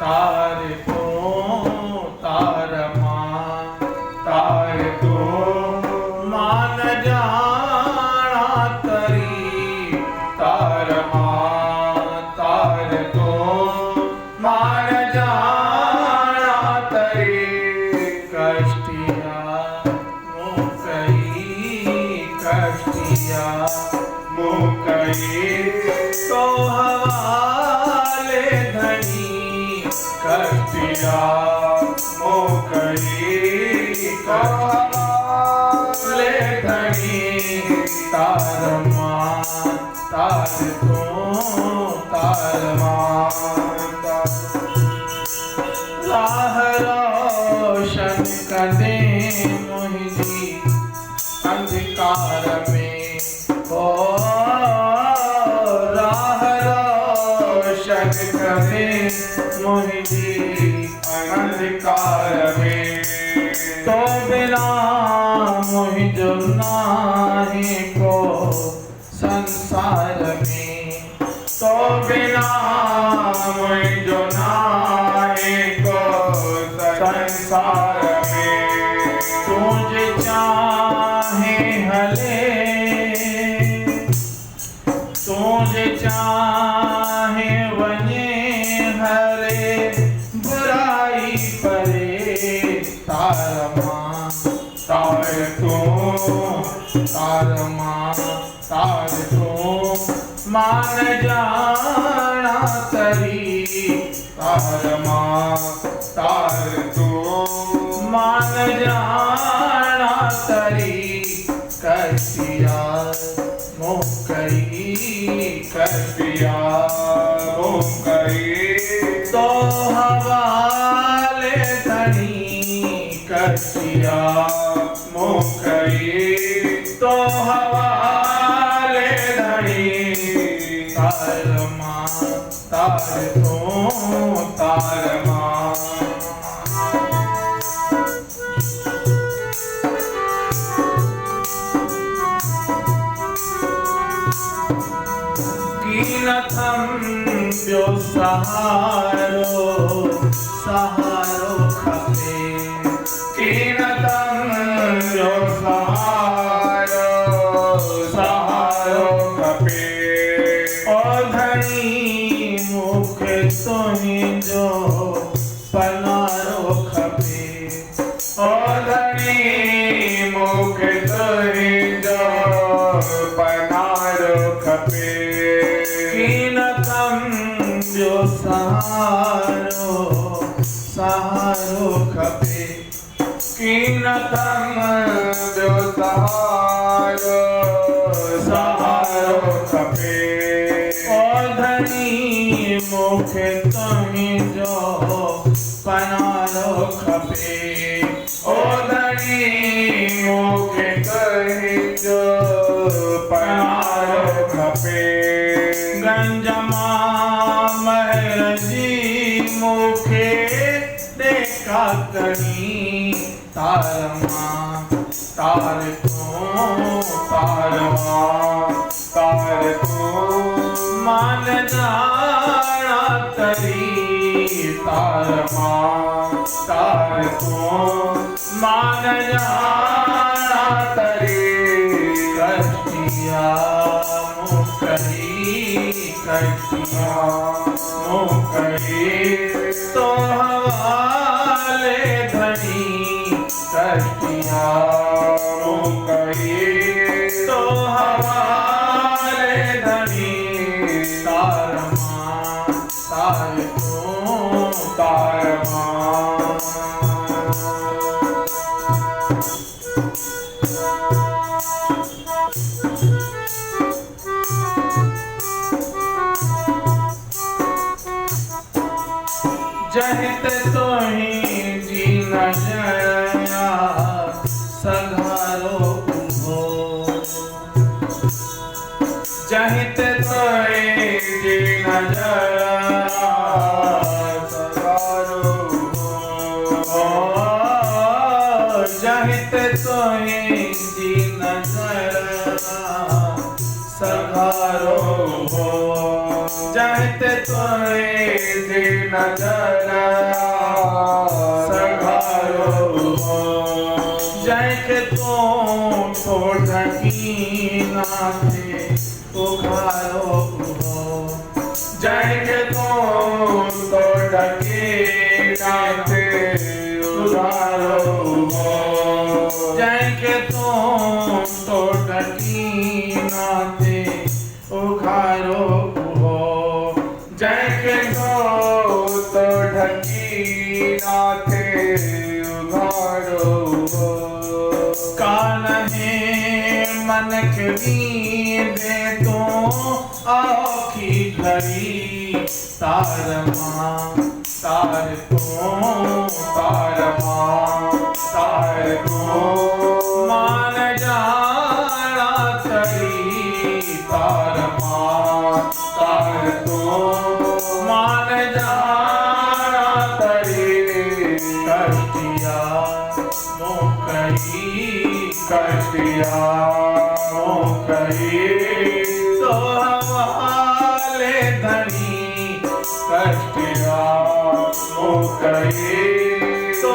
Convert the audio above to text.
तार तू तार तू मान जाना तरी तार तू मान जाना तरी कष्टिया मुकई तो हवाले धनी कष्टिया मुकई तो हवाले धनी तार तू तार राह रोशन कदे मोहिनी अंधकार में ओ राह रोशन करे मोहिनी अंधकार में तो बिना मोहि जो नाही को संसार में तो बिना मोहि जो नाही को संसार में तुझे चाहे हले तुझे चाहे वने हरे बुराई परे तार तू तार तू मान जाना तरी तार तू मान जाना तरी कष्टिया मुकई तो हवाले धनी कष्टिया मुकई तो हवाले धनी तार तू तार जो सहारो खपे जो सहारो खपे ओ धनी मुख तुही जो पनारो खपे ओ धनी मुख तुही जो पनारो खपे जो सहारो खपे कीनतम जो सहारो खपे ओ धनी मुख तुही जो पनारो खपे ओ धनी मुख तुही जो पनारो खपे गंजमा महरजी मुखे देखा कहीं तार तू मान जाना तरी तार तू मान जाना तरी कष्टिया मुकई तो हवाले धनी कष्टिया मुकई तो हवाले धनी तार तू तार जहित तोही जीना जया सघारो हो जहित तोही जीना जया सघारो हो जहित तोही जीना जया सघारो हो जाहिते तोए जे नजरा सघारो हो जंहिंखे तूं थो ढकी नाथे उघारो हो जंहिंखे तूं थो ढकी नाथे उघारो हो जंहिंखे तूं थो ढकी नाथे उघारो हो जंहिंखे तूं थो ढकी नाथे उघारो हो कान है मन के नींदे तो आखी घड़ी तार मां तार तो मान जाना तरी तार मां तार तो मान जाना तरी कष्टिया कष्टिया मोकई तो हवाले धनी कष्टिया मोकई तो